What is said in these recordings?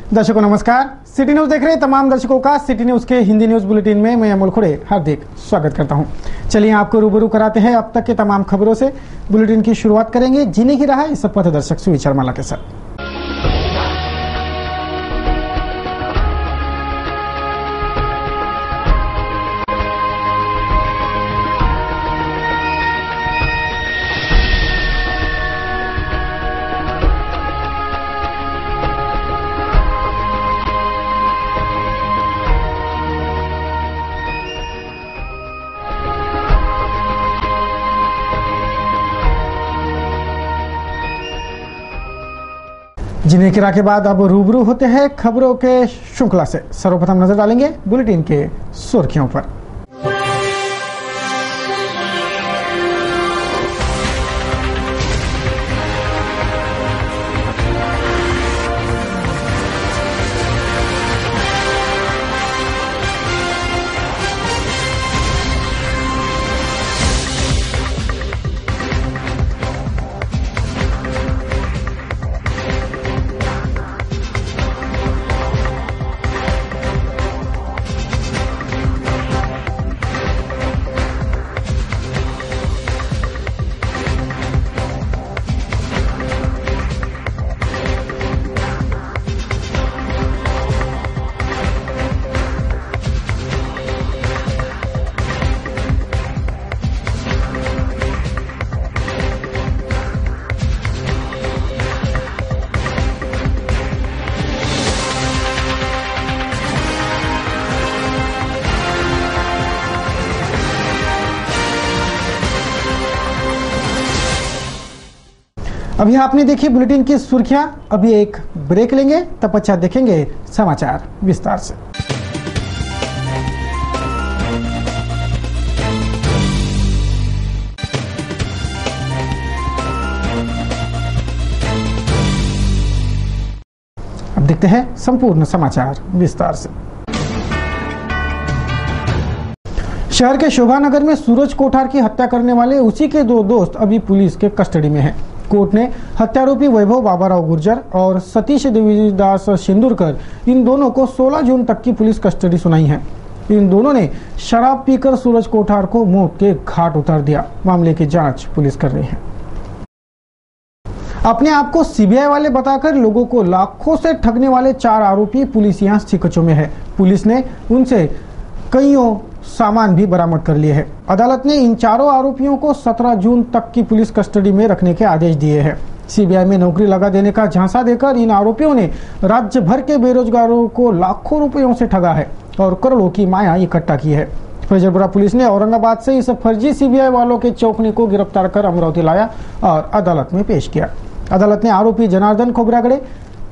दर्शकों नमस्कार। City news देख रहे तमाम दर्शकों का सिटी न्यूज के हिंदी न्यूज बुलेटिन में मैं अमोल खुड़े हार्दिक स्वागत करता हूं। चलिए आपको रूबरू कराते हैं अब तक के तमाम खबरों से। बुलेटिन की शुरुआत करेंगे जीने की राह इस पथदर्शक सुविचार माला के साथ। जीने की राह के बाद अब रूबरू होते हैं खबरों के श्रृंखला से। सर्वप्रथम नजर डालेंगे बुलेटिन के सुर्खियों पर। अभी आपने देखी बुलेटिन की सुर्खियां। अभी एक ब्रेक लेंगे, तब पश्चात देखेंगे समाचार विस्तार से। अब देखते हैं संपूर्ण समाचार विस्तार से। शहर के शोभानगर में सूरज कोठार की हत्या करने वाले उसी के दो दोस्त अभी पुलिस के कस्टडी में हैं। कोर्ट ने हत्यारोपी वैभव बाबाराव गुर्जर और सतीश देवीदास सिंदूरकर इन दोनों को 16 जून तक की पुलिस कस्टडी सुनाई है। इन दोनों ने शराब पीकर सूरज कोठार को मौत के घाट उतार दिया। मामले की जांच पुलिस कर रही है। अपने आप को सीबीआई वाले बताकर लोगों को लाखों से ठगने वाले 4 आरोपी पुलिस यहाँ सिकचों में है। पुलिस ने उनसे कईयों सामान भी बरामद कर लिए हैं। अदालत ने इन चारों आरोपियों को 17 जून तक की पुलिस कस्टडी में रखने के आदेश दिए हैं। सीबीआई में नौकरी लगा देने का झांसा देकर इन आरोपियों ने राज्य भर के बेरोजगारों को लाखों रुपयों से ठगा है और करोड़ों की माया इकट्ठा की है। फैजलपुरा पुलिस ने औरंगाबाद से इस फर्जी सीबीआई वालों के चौकने को गिरफ्तार कर अमरावती लाया और अदालत में पेश किया। अदालत ने आरोपी जनार्दन खोबरागड़े,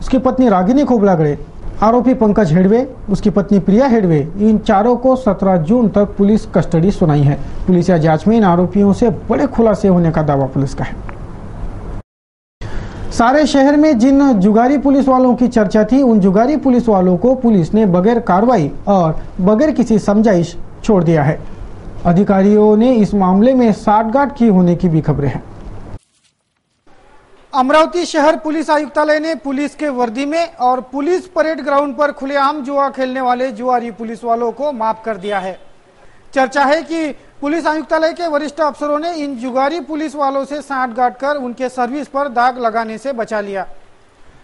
उसकी पत्नी रागिनी खोबरागड़े, आरोपी पंकज हेडवे, उसकी पत्नी प्रिया हेडवे, इन चारों को 17 जून तक पुलिस कस्टडी सुनाई है। पुलिस या जांच में इन आरोपियों से बड़े खुलासे होने का दावा पुलिस का है। सारे शहर में जिन जुगारी पुलिस वालों की चर्चा थी, उन जुगारी पुलिस वालों को पुलिस ने बगैर कार्रवाई और बगैर किसी समझाइश छोड़ दिया है। अधिकारियों ने इस मामले में साठगांठ की होने की भी खबरें हैं। अमरावती शहर पुलिस आयुक्तालय ने पुलिस के वर्दी में और पुलिस परेड ग्राउंड पर खुलेआम जुआ खेलने वाले जुआरी पुलिस वालों को माफ कर दिया है। चर्चा है कि पुलिस आयुक्तालय के वरिष्ठ अफसरों ने इन जुगारी पुलिस वालों से साठगांठ कर उनके सर्विस पर दाग लगाने से बचा लिया।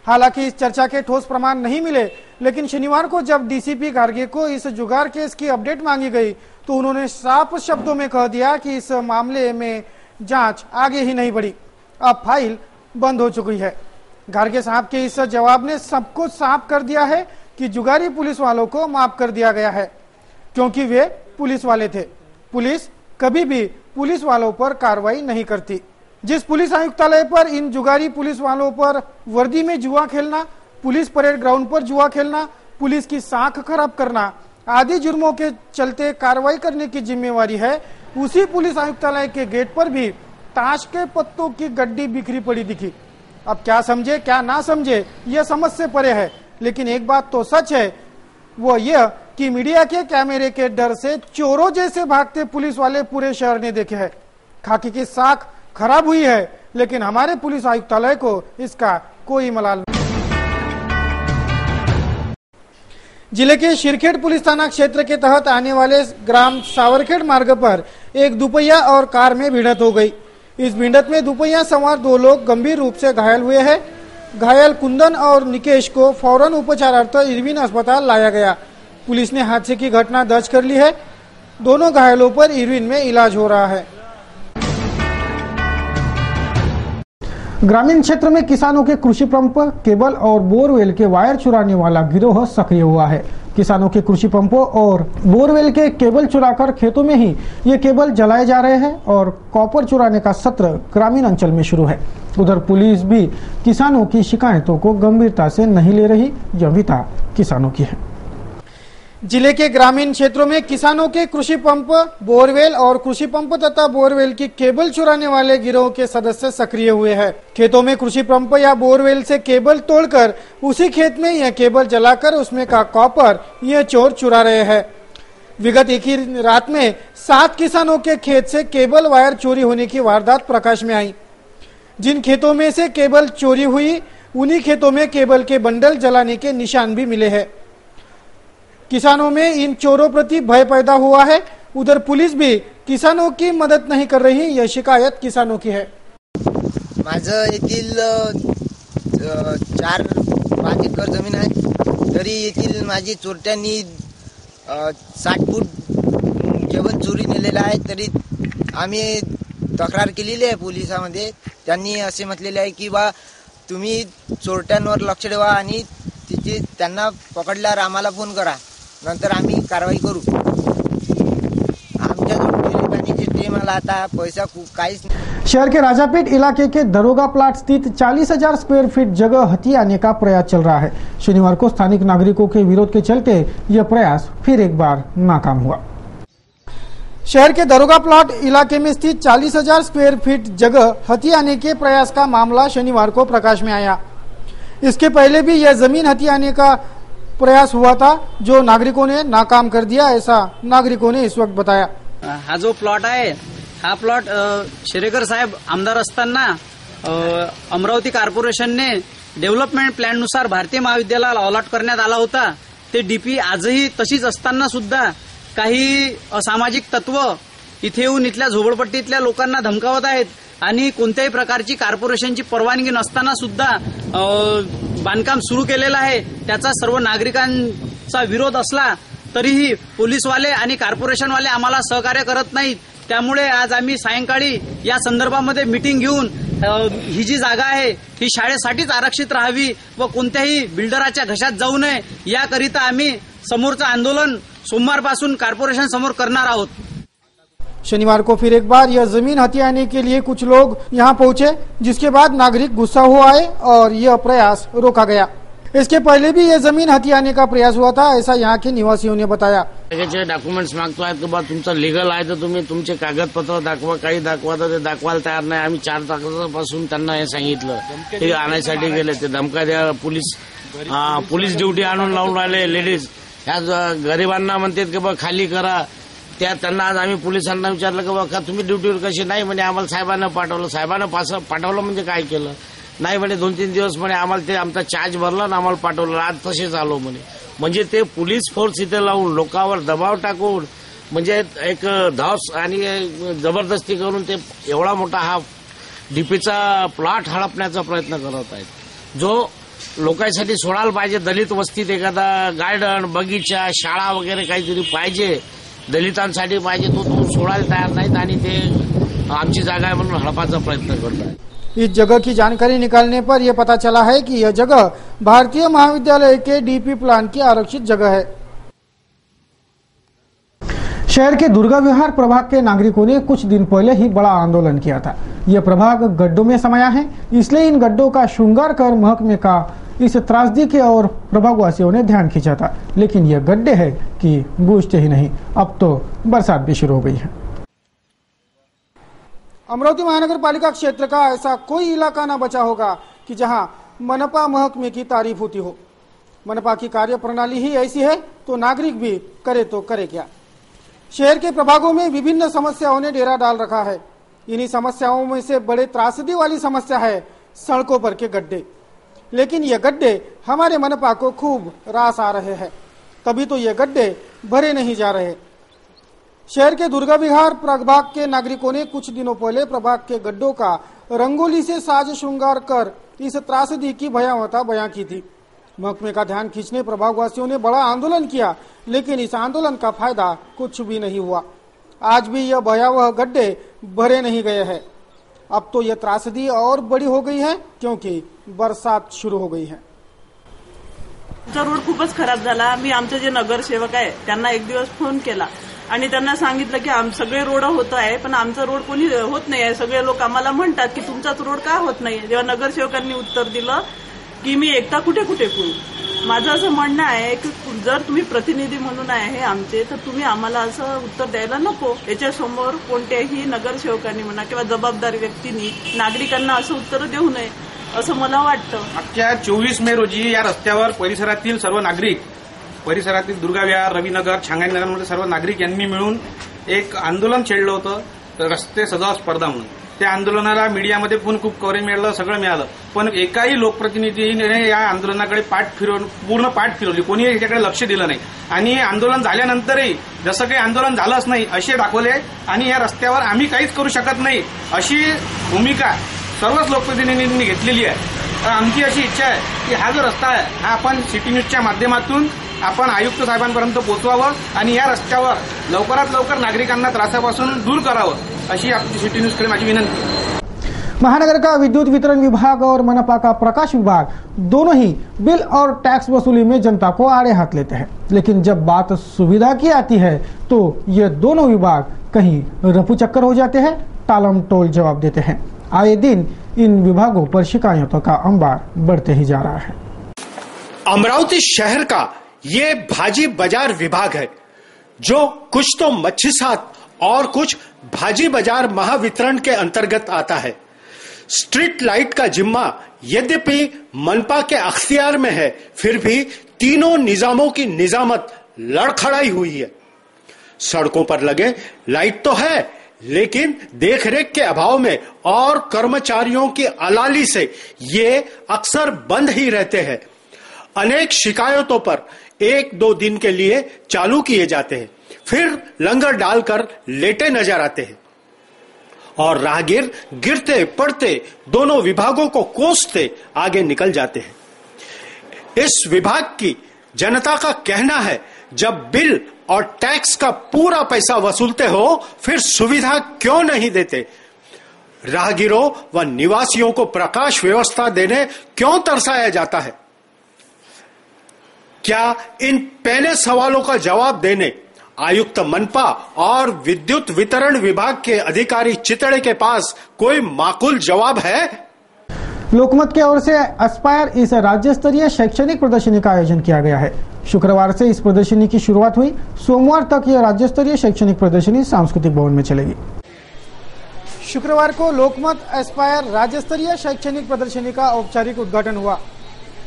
हालांकि इस चर्चा के ठोस प्रमाण नहीं मिले, लेकिन शनिवार को जब डीसीपी गार्गे को इस जुगार केस की अपडेट मांगी गई तो उन्होंने साफ शब्दों में कह दिया कि इस मामले में जांच आगे ही नहीं बढ़ी, अब फाइल बंद हो चुकी है। गार्गे साहब के इस जवाब ने सब कुछ साफ कर दिया है कि जुगारी पुलिस वालों को माफ कर दिया गया है, क्योंकि वे पुलिस वाले थे। पुलिस कभी भी पुलिस वालों पर कार्रवाई नहीं करती। जिस पुलिस आयुक्तालय पर इन जुगारी पुलिस वालों पर वर्दी में जुआ खेलना, पुलिस परेड ग्राउंड पर जुआ खेलना, पुलिस की साख खराब करना आदि जुर्मों के चलते कार्रवाई करने की जिम्मेवारी है, उसी पुलिस आयुक्तालय के गेट पर भी ताश के पत्तों की गड्डी बिखरी पड़ी दिखी। अब क्या समझे क्या ना समझे यह समझ से परे है, लेकिन एक बात तो सच है, वो यह कि मीडिया के कैमरे के डर से चोरों जैसे भागते पुलिस वाले पूरे शहर ने देखे हैं। खाकी की साख खराब हुई है, लेकिन हमारे पुलिस आयुक्तालय को इसका कोई मलाल नहीं। जिले के शिरखेड़ पुलिस थाना क्षेत्र के तहत आने वाले ग्राम सावरखेड़ मार्ग पर एक दुपहिया और कार में भिड़ंत हो गई। इस भिड़ंत में दुपहिया सवार 2 लोग गंभीर रूप से घायल हुए हैं। घायल कुंदन और निकेश को फौरन उपचारार्थ इरविन अस्पताल लाया गया। पुलिस ने हादसे की घटना दर्ज कर ली है। दोनों घायलों पर इरविन में इलाज हो रहा है। ग्रामीण क्षेत्र में किसानों के कृषि पंप, केबल और बोरवेल के वायर चुराने वाला गिरोह सक्रिय हुआ है। किसानों के कृषि पंपों और बोरवेल के केबल चुराकर खेतों में ही ये केबल जलाए जा रहे हैं और कॉपर चुराने का सत्र ग्रामीण अंचल में शुरू है। उधर पुलिस भी किसानों की शिकायतों को गंभीरता से नहीं ले रही। यह विता किसानों की है। जिले के ग्रामीण क्षेत्रों में किसानों के कृषि पंप, बोरवेल और कृषि पंप तथा बोरवेल की केबल चुराने वाले गिरोह के सदस्य सक्रिय हुए हैं। खेतों में कृषि पंप या बोरवेल से केबल तोड़कर उसी खेत में यह केबल जलाकर उसमें का कॉपर ये चोर चुरा रहे हैं। विगत एक ही रात में 7 किसानों के खेत से केबल वायर चोरी होने की वारदात प्रकाश में आई। जिन खेतों में से केबल चोरी हुई उन्हीं खेतों में केबल के बंडल जलाने के निशान भी मिले हैं। किसानों में इन चोरों प्रति भय पैदा हुआ है। उधर पुलिस भी किसानों की मदद नहीं कर रही। यह शिकायत किसानों की है। माझं येथील 4-5 एकर जमीन आहे। तरी येथील माझी चोरट्यांनी 60 फूट केबल चोरी नेलेला आहे। तरी आम्ही तक्रार केलेली आहे पोलिसांमध्ये। त्यांनी असे म्हटलेले आहे की बा तुम्ही चोरट्यांवर लक्ष ठेवा आणि त्यांना पकडल्यावर आम्हाला फोन करा, नंतर आम्ही कारवाई करू। आमच्याजवळ पाण्याची टीम आला, आता पैसा काहीच नहीं। शहर के राजापेट इलाके के दरोगा प्लाट स्थित 40,000 स्क्वायर फीट जगह हथियाने का प्रयास चल रहा है। शनिवार को स्थानिक नागरिकों के विरोध के चलते यह प्रयास फिर एक बार नाकाम हुआ। शहर के दरोगा प्लाट इलाके में स्थित 40,000 स्क्वायर फीट जगह हथियाने के प्रयास का मामला शनिवार को प्रकाश में आया। इसके पहले भी यह जमीन हथियाने का प्रयास हुआ था, जो नागरिकों ने नाकाम कर दिया, ऐसा नागरिकों ने इस वक्त बताया। हा जो प्लॉट आहे, हा प्लॉट शेरेकर साहेब आमदार असताना अमरावती कॉर्पोरेशनने डेव्हलपमेंट प्लॅन नुसार भारतीय महाविद्यालयाला अलॉट करण्यात आला होता। ते डीपी आजही तशीच असताना सुद्धा काही असामाजिक तत्व इथे येऊन इथल्या झोपडपट्टीतल्या लोकांना धमकावत आहेत आणि कोणत्याही प्रकारची कॉर्पोरेशनची परवानगी नसताना सुद्धा बांधकाम सुरू केलेलं आहे। त्याचा सर्व नागरिकांचा विरोध असला तरीही पोलीसवाले आणि कॉर्पोरेशनवाले आम्हाला सहकार्य करत नाहीत। त्यामुळे आज आम्ही सायंकाळी या संदर्भामध्ये मीटिंग घेऊन ही जी जागा आहे ही शाळेसाठीच आरक्षित राहावी व कोणत्याही बिल्डराच्या घशात जाऊ नये याकरिता आम्ही समोरचं आंदोलन सोमवारपासून कॉर्पोरेशन समोर करणार आहोत। शनिवार को फिर एक बार यह जमीन हथियाने के लिए कुछ लोग यहां पहुंचे, जिसके बाद नागरिक गुस्सा हो आए और यह प्रयास रोका गया। इसके पहले भी यह जमीन हथियाने का प्रयास हुआ था, ऐसा यहाँ के निवासियों ने बताया। डॉक्युमेंट्स मागतो आहे तो तुमचा लीगल आहे तर तुम्ही तुमचे कागदपत्र दाखवा, काही दाखवा तर ते दाखवायला तयार नाही। आम्ही 4 तारखेपासून त्यांना हे सांगितलं, ते आणायसाठी गेले, ते धमका द्या, पोलीस ड्युटी आणून लावून राहिले। लेडीज ह्या गरिबांना म्हणतात की बा खाली करा। त्यांना आज आम्ही पोलिसांना विचारलं की बघा तुम्ही ड्युटीवर कशी, नाही म्हणे आम्हाला साहेबांना पाठवलं। साहेबांना पाठवलं म्हणजे काय केलं, नाही म्हणे 2-3 दिवस म्हणे आम्हाला ते आमचा चार्ज भरला आणि आम्हाला पाठवलं, आज तसेच आलो म्हणे। म्हणजे ते पोलीस फोर्स इथे लावून लोकांवर दबाव टाकून म्हणजे एक धास आणि जबरदस्ती करून ते एवढा मोठा हा डीपीचा प्लॉट हडपण्याचा प्रयत्न करत आहेत, जो लोकांसाठी सोडायला पाहिजे। दलित वस्तीत एखादा गार्डन, बगीचा, शाळा वगैरे काहीतरी पाहिजे, दलितांसाठी पाहिजे, तो सोडायला तयार नाहीत आणि ते आमची जागा आहे म्हणून हडपाचा प्रयत्न करतात। इस जगह की जानकारी निकालने पर यह पता चला है कि यह जगह भारतीय महाविद्यालय के डीपी प्लान की आरक्षित जगह है। शहर के दुर्गा विहार प्रभाग के नागरिकों ने कुछ दिन पहले ही बड़ा आंदोलन किया था। यह प्रभाग गड्ढों में समाया है, इसलिए इन गड्ढों का श्रृंगार कर महकमे का इस त्रासदी के और प्रभागवासियों ने ध्यान खींचा था, लेकिन यह गड्ढे है कि बूझते ही नहीं। अब तो बरसात भी शुरू हो गई है। अमरावती महानगर पालिका क्षेत्र का ऐसा कोई इलाका न बचा होगा कि जहां मनपा महकमे की तारीफ होती हो। मनपा की कार्यप्रणाली ही ऐसी है तो नागरिक भी करे तो करे क्या। शहर के प्रभागों में विभिन्न समस्याओं ने डेरा डाल रखा है। इन्हीं समस्याओं में से बड़े त्रासदी वाली समस्या है सड़कों पर के गड्ढे। लेकिन ये गड्ढे हमारे मनपा को खूब रास आ रहे हैं। तभी तो ये गड्ढे भरे नहीं जा रहे। शहर के दुर्गा विहार प्रभाग के नागरिकों ने कुछ दिनों पहले प्रभाग के गड्ढों का रंगोली से साज श्रृंगार कर इस त्रासदी की भयावहता बयां की थी। महकमे का ध्यान खींचने प्रभागवासियों ने बड़ा आंदोलन किया, लेकिन इस आंदोलन का फायदा कुछ भी नहीं हुआ। आज भी यह भयावह गड्ढे भरे नहीं गए हैं। अब तो यह त्रासदी और बड़ी हो गई है, क्योंकि बरसात शुरू हो गई है। आमचा रोड खूपच खराब झाला। मी आमचे जे नगरसेवक आहे त्यांना एक दिवस फोन केला आणि त्यांना सांगितलं की सगळे रोड होत आहे, पण आमचा रोड कोणी होत नाही आहे। सगळे लोक आम्हाला म्हणतात की तुमचाच रोड का होत नाही। जेव्हा नगरसेवकांनी उत्तर दिलं की मी एकटा कुठे कुठे करू। माझं असं म्हणणं आहे की जर तुम्ही प्रतिनिधी म्हणून आहे आमचे, तर तुम्ही आम्हाला असं उत्तर द्यायला नको। याच्यासमोर कोणत्याही नगरसेवकांनी म्हणा किंवा जबाबदार व्यक्तींनी नागरिकांना असं उत्तर देऊ नये असं मला वाटतं। अख्ख्या 24 मे रोजी या रस्त्यावर परिसरातील सर्व नागरिक, परिसरातील दुर्गा विहार, रविनगर, छांगाईनगरमध्ये सर्व नागरिक यांनी मिळून एक आंदोलन छेडलं होतं, रस्ते सजाव स्पर्धा म्हणून। त्या आंदोलनाला मीडियामध्ये पण खूप कव्हरेज मिळालं, सगळं मिळालं, पण एकाही लोकप्रतिनिधीने या आंदोलनाकडे पूर्ण पाठ फिरवली, कोणी याच्याकडे लक्ष दिलं नाही। आणि आंदोलन झाल्यानंतरही जसं काही आंदोलन झालंच नाही असे दाखवले आणि या रस्त्यावर आम्ही काहीच करू शकत नाही अशी भूमिका सर्वच लोकप्रतिनिधींनी घेतलेली आहे। आमची अशी इच्छा आहे की हा जो रस्ता आहे हा आपण सिटी न्यूजच्या माध्यमातून आपण आयुक्त साहेबांपर्यंत पोहोचवावं आणि या रस्त्यावर लवकरात लवकर नागरिकांना त्रासापासून दूर करावं अशी आपली सिटी न्यूजकडे माझी विनंती। महानगर का विद्युत वितरण विभाग और मनपा का प्रकाश विभाग दोनों ही बिल और टैक्स वसूली में जनता को आड़े हाथ लेते हैं, लेकिन जब बात सुविधा की आती है तो ये दोनों विभाग कहीं रफू चक्कर हो जाते हैं, टालम टोल जवाब देते हैं। आए दिन इन विभागों पर शिकायतों का अंबार बढ़ते ही जा रहा है। अमरावती शहर का ये भाजी बाजार विभाग है, जो कुछ तो मच्छी सात और कुछ भाजी बाजार महावितरण के अंतर्गत आता है। स्ट्रीट लाइट का जिम्मा यद्यपि मनपा के अख्तियार में है, फिर भी तीनों निजामों की निजामत लड़खड़ाई हुई है। सड़कों पर लगे लाइट तो है, लेकिन देखरेख के अभाव में और कर्मचारियों की अलाली से ये अक्सर बंद ही रहते हैं। अनेक शिकायतों पर 1-2 दिन के लिए चालू किए जाते हैं, फिर लंगर डालकर लेटे नजर आते हैं और राहगीर गिरते पड़ते दोनों विभागों को कोसते आगे निकल जाते हैं। इस विभाग की जनता का कहना है, जब बिल और टैक्स का पूरा पैसा वसूलते हो फिर सुविधा क्यों नहीं देते? राहगीरों व निवासियों को प्रकाश व्यवस्था देने क्यों तरसाया जाता है? क्या इन पहले सवालों का जवाब देने आयुक्त मनपा और विद्युत वितरण विभाग के अधिकारी चितड़े के पास कोई माकूल जवाब है? लोकमत की ओर से एस्पायर इस राज्य स्तरीय शैक्षणिक प्रदर्शनी का आयोजन किया गया है। शुक्रवार से इस प्रदर्शनी की शुरुआत हुई। सोमवार तक यह राज्य स्तरीय शैक्षणिक प्रदर्शनी सांस्कृतिक भवन में चलेगी। शुक्रवार को लोकमत एस्पायर राज्य स्तरीय शैक्षणिक प्रदर्शनी का औपचारिक उद्घाटन हुआ।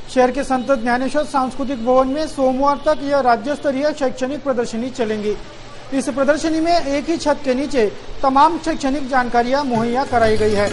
शहर के संत ज्ञानेश्वर सांस्कृतिक भवन में सोमवार तक यह राज्य स्तरीय शैक्षणिक प्रदर्शनी चलेंगी। इस प्रदर्शनी में एक ही छत के नीचे तमाम शैक्षणिक जानकारियां मुहैया कराई गई है।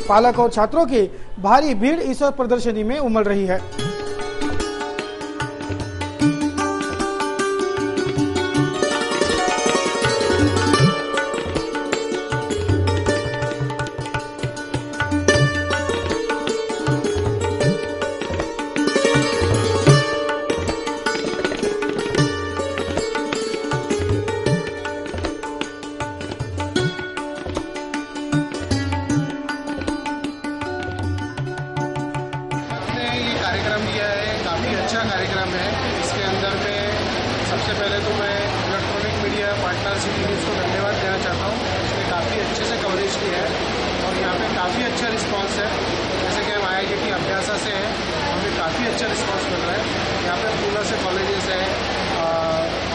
पालक और छात्रों की भारी भीड़ इस प्रदर्शनी में उमड़ रही है। कार्यक्रम है। इसके अंदर में सबसे पहले तो मैं electronic media partner city news को धन्यवाद देना चाहता हूँ। इसने काफ़ी अच्छे से कवरेज की है और यहाँ पे काफ़ी अच्छा रिस्पांस है। जैसे कि हम IIT अभ्यासा से हैं, हमें काफ़ी अच्छा रिस्पांस मिल रहा है। यहाँ पे पूना से कॉलेजेस हैं,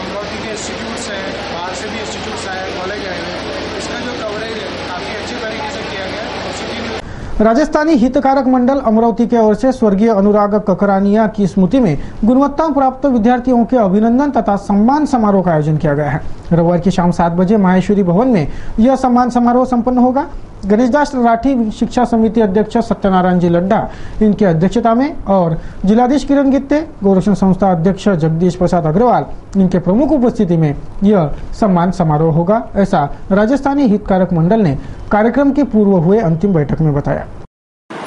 अमरावती के इंस्टीट्यूट्स हैं, बाहर से भी इंस्टीट्यूट्स आए, कॉलेज आए हैं। इसका जो कवरेज है काफ़ी अच्छे तरीके से किया गया है। और सिटी न्यूज़ राजस्थानी हितकारक मंडल अमरावती की ओर से स्वर्गीय अनुराग ककरानिया की स्मृति में गुणवत्ता प्राप्त विद्यार्थियों के अभिनंदन तथा सम्मान समारोह का आयोजन किया गया है। रविवार की शाम 7 बजे माहेश्वरी भवन में यह सम्मान समारोह संपन्न होगा। गणेशदास राठी शिक्षा समिति अध्यक्ष सत्यनारायण जी लड्डा इनकी अध्यक्षता में और जिलाधीश किरण गित्ते, गोरक्षण संस्था अध्यक्ष जगदीश प्रसाद अग्रवाल इनके प्रमुख उपस्थिति में यह सम्मान समारोह होगा, ऐसा राजस्थानी हितकारक मंडल ने कार्यक्रम के पूर्व हुए अंतिम बैठक में बताया।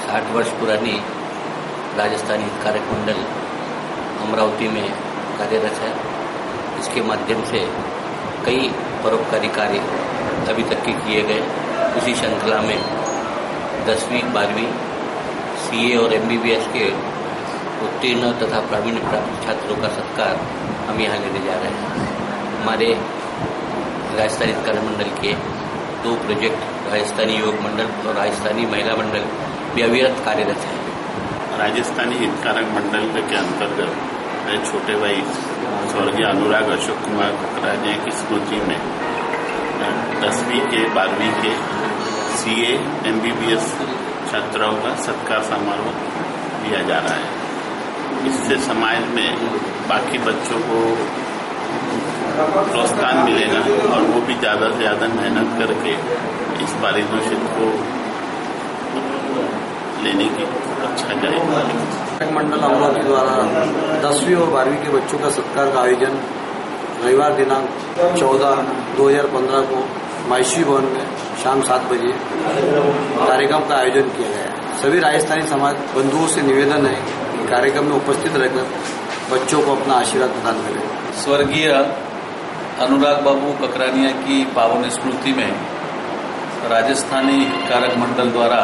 60 वर्ष पुरानी राजस्थानी हितकारक मंडल अमरावती में कार्यरत है। इसके माध्यम से कई परोपकारी कार्य अभी तक के किए गए। उसी श्रृंखला में 10वीं 12वीं CA और MBBS के उत्तीर्ण तथा प्रावीण्य प्राप्त छात्रों का सत्कार हम यहाँ लेने जा रहे हैं। हमारे राजस्थानी हितकारक मंडल के 2 प्रोजेक्ट राजस्थानी युवक मंडल और राजस्थानी महिला मंडल भी अविरत कार्यरत है। राजस्थानी हितकारक मंडल के अंतर्गत मेरे छोटे भाई स्वर्गीय अनुराग अशोक कुमार ककरानिया की स्मृति में 10वीं के 12वीं के CA MBBS छात्राओं का सत्कार समारोह दिया जा रहा है। इससे समाज में बाकी बच्चों को प्रोत्साहन मिलेगा और वो भी ज़्यादा से ज़्यादा मेहनत करके इस पारितोषिक को लेने की अच्छा जाएगी। मंडल अमरावती द्वारा 10वीं और 12वीं के बच्चों का सत्कार का आयोजन रविवार दिनांक 14/2015 को माहेश्वरी भवन में शाम 7 बजे कार्यक्रम का आयोजन किया गया है। सभी राजस्थानी समाज बंधुओं से निवेदन है कि कार्यक्रम में उपस्थित रहकर बच्चों को अपना आशीर्वाद प्रदान करें। स्वर्गीय अनुराग बाबू ककरानिया की पावन स्मृति में राजस्थानी हितकारक मंडल द्वारा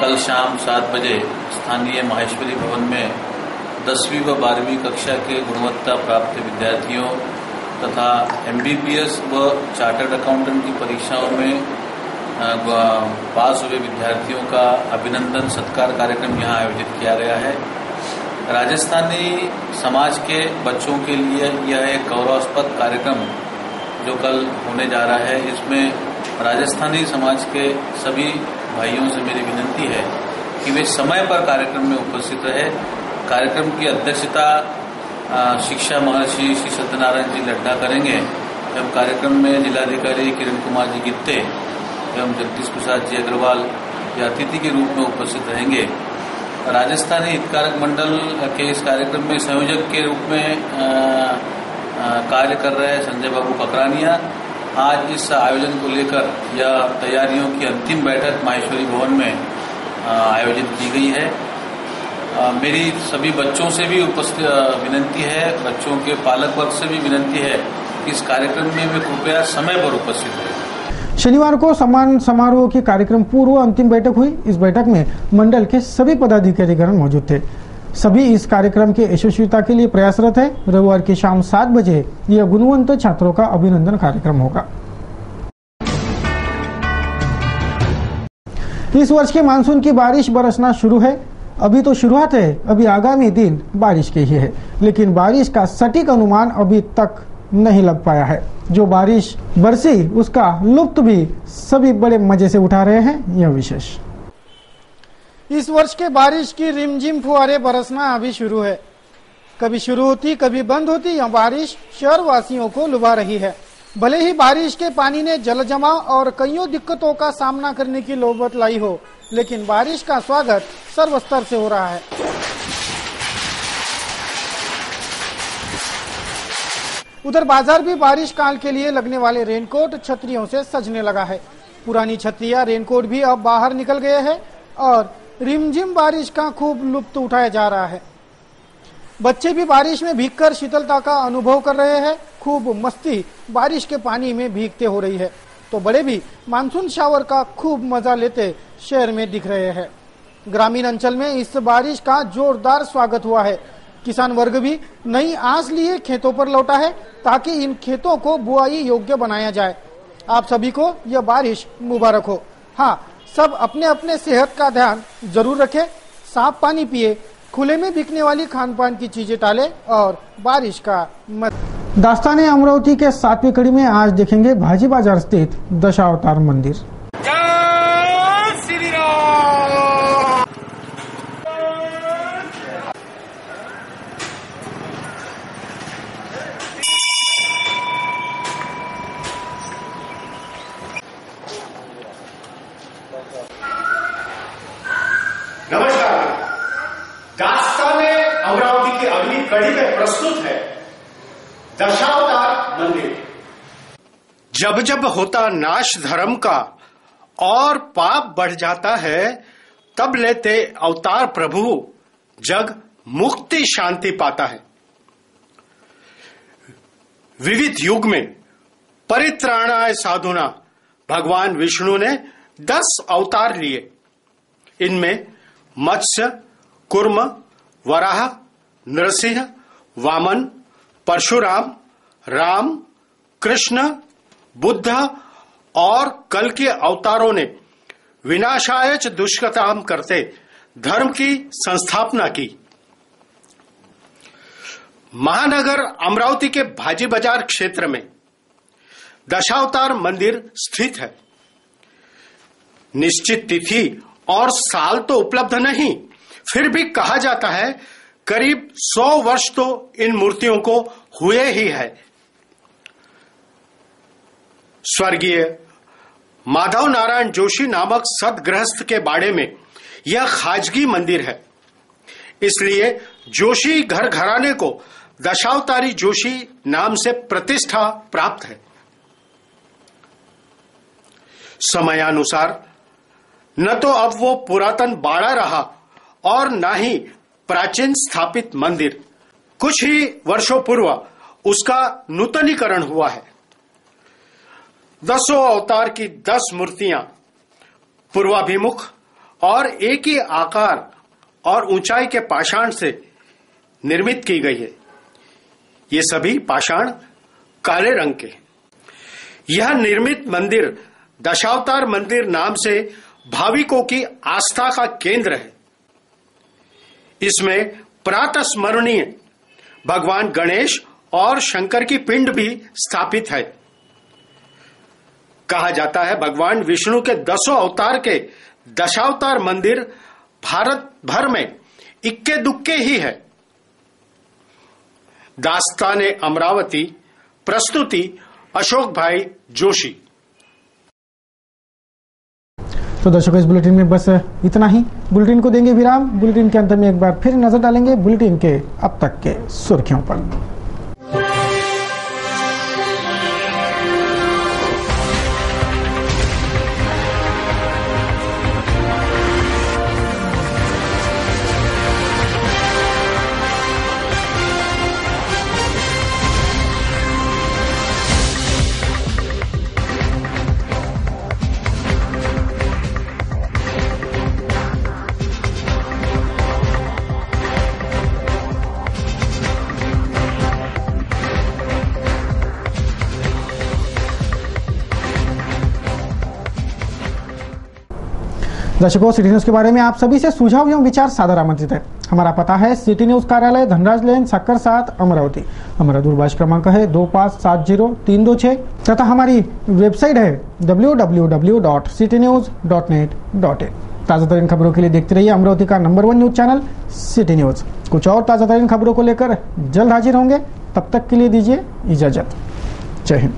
कल शाम 7 बजे स्थानीय माहेश्वरी भवन में 10वीं व 12वीं कक्षा के गुणवत्ता प्राप्त विद्यार्थियों तथा MBBS व चार्टर्ड अकाउंटेंट की परीक्षाओं में पास हुए विद्यार्थियों का अभिनंदन सत्कार कार्यक्रम यहाँ आयोजित किया गया है। राजस्थानी समाज के बच्चों के लिए यह एक गौरवास्पद कार्यक्रम जो कल होने जा रहा है, इसमें राजस्थानी समाज के सभी भाइयों से मेरी विनती है कि वे समय पर कार्यक्रम में उपस्थित रहे। कार्यक्रम की अध्यक्षता शिक्षा महर्षि श्री सत्यनारायण जी लड्डा करेंगे एवं कार्यक्रम में जिलाधिकारी किरण कुमार जी गित्ते एवं जगदीश प्रसाद जी अग्रवाल या अतिथि के रूप में उपस्थित रहेंगे। राजस्थानी हितकारक मंडल के इस कार्यक्रम में संयोजक के रूप में कार्य कर रहे संजय बाबू ककरानिया आज इस आयोजन को लेकर यह तैयारियों की अंतिम बैठक माहेश्वरी भवन में आयोजित की गई है। मेरी सभी बच्चों से भी उपस्थित विनंती है, बच्चों के पालक वर्ग से भी विनंती है कि इस कार्यक्रम में वे कृपया समय पर उपस्थित रहें। शनिवार को सम्मान समारोह की कार्यक्रम पूर्व अंतिम बैठक हुई। इस बैठक में मंडल के सभी पदाधिकारीगण मौजूद थे। सभी इस कार्यक्रम की यशस्विता के लिए प्रयासरत है। रविवार की शाम 7 बजे यह गुणवंत छात्रों का अभिनंदन कार्यक्रम होगा। इस वर्ष के मानसून की बारिश बरसना शुरू है। अभी तो शुरुआत है, अभी आगामी दिन बारिश की ही है, लेकिन बारिश का सटीक अनुमान अभी तक नहीं लग पाया है। जो बारिश बरसी उसका लुत्फ भी सभी बड़े मजे से उठा रहे हैं। यह विशेष इस वर्ष के बारिश की रिमझिम फुहारे बरसना अभी शुरू है। कभी शुरू होती कभी बंद होती यह बारिश शहर वासियों को लुभा रही है। भले ही बारिश के पानी ने जल जमाव और कईयों दिक्कतों का सामना करने की नौबत लाई हो, लेकिन बारिश का स्वागत सर्वस्तर से हो रहा है। उधर बाजार भी बारिश काल के लिए लगने वाले रेनकोट छतरियों से सजने लगा है। पुरानी छतरियां रेनकोट भी अब बाहर निकल गए हैं और रिमझिम बारिश का खूब लुत्फ उठाया जा रहा है। बच्चे भी बारिश में भीगकर शीतलता का अनुभव कर रहे हैं। खूब मस्ती बारिश के पानी में भीगते हो रही है, तो बड़े भी मानसून शावर का खूब मजा लेते शहर में दिख रहे हैं। ग्रामीण अंचल में इस बारिश का जोरदार स्वागत हुआ है। किसान वर्ग भी नई आस लिए खेतों पर लौटा है ताकि इन खेतों को बुआई योग्य बनाया जाए। आप सभी को यह बारिश मुबारक हो। हाँ, सब अपने अपने सेहत का ध्यान जरूर रखें, साफ पानी पिए, खुले में बिकने वाली खान पान की चीजें टालें और बारिश का मत। दास्ताने अमरावती के 7वीं कड़ी में आज देखेंगे भाजी बाजार स्थित दशावतार मंदिर। नमस्कार, दास्ताने अमरावती की अगली कड़ी में प्रस्तुत है दशावतार मंदिर। जब जब होता नाश धर्म का और पाप बढ़ जाता है, तब लेते अवतार प्रभु, जग मुक्ति शांति पाता है। विविध युग में परित्राणाय साधुना भगवान विष्णु ने 10 अवतार लिए। इनमें मत्स्य, कुर्म, वराह, नरसिंह, वामन, परशुराम, राम, कृष्ण, बुद्ध और कल के अवतारों ने विनाशायच दुष्कर्म करते धर्म की संस्थापना की। महानगर अमरावती के भाजी बाजार क्षेत्र में दशावतार मंदिर स्थित है। निश्चित तिथि और साल तो उपलब्ध नहीं, फिर भी कहा जाता है करीब 100 वर्ष तो इन मूर्तियों को हुए ही है। स्वर्गीय माधव नारायण जोशी नामक सदगृहस्थ के बाड़े में यह खाजगी मंदिर है, इसलिए जोशी घर घराने को दशावतारी जोशी नाम से प्रतिष्ठा प्राप्त है। समयानुसार न तो अब वो पुरातन बाड़ा रहा और न ही प्राचीन स्थापित मंदिर। कुछ ही वर्षों पूर्व उसका नूतनीकरण हुआ है। 10 अवतार की 10 मूर्तियां पूर्वाभिमुख और एक ही आकार और ऊंचाई के पाषाण से निर्मित की गई है। ये सभी पाषाण काले रंग के। यह निर्मित मंदिर दशावतार मंदिर नाम से भाविकों की आस्था का केंद्र है। इसमें प्रातः स्मरणीय भगवान गणेश और शंकर की पिंड भी स्थापित है। कहा जाता है भगवान विष्णु के 10 अवतार के दशावतार मंदिर भारत भर में इक्के दुक्के ही है। दास्ताने अमरावती, प्रस्तुति अशोक भाई जोशी। तो दर्शकों, इस बुलेटिन में बस इतना ही। बुलेटिन को देंगे विराम। बुलेटिन के अंत में एक बार फिर नजर डालेंगे बुलेटिन के अब तक के सुर्खियों पर। दर्शकों, सिटी न्यूज के बारे में आप सभी से सुझाव एवं विचार सादर आमंत्रित है। हमारा पता है सिटी न्यूज कार्यालय धनराज लेन सक्कर 7 अमरावती। हमारा दूरभाष क्रमांक है 2570-326 तथा हमारी वेबसाइट है www.citynews.net.in। ताजा तरीन खबरों के लिए देखते रहिए अमरावती का number 1 news channel city news. कुछ और ताजा तरीन खबरों को लेकर जल्द हाजिर होंगे, तब तक के लिए दीजिए इजाजत। जय हिंद।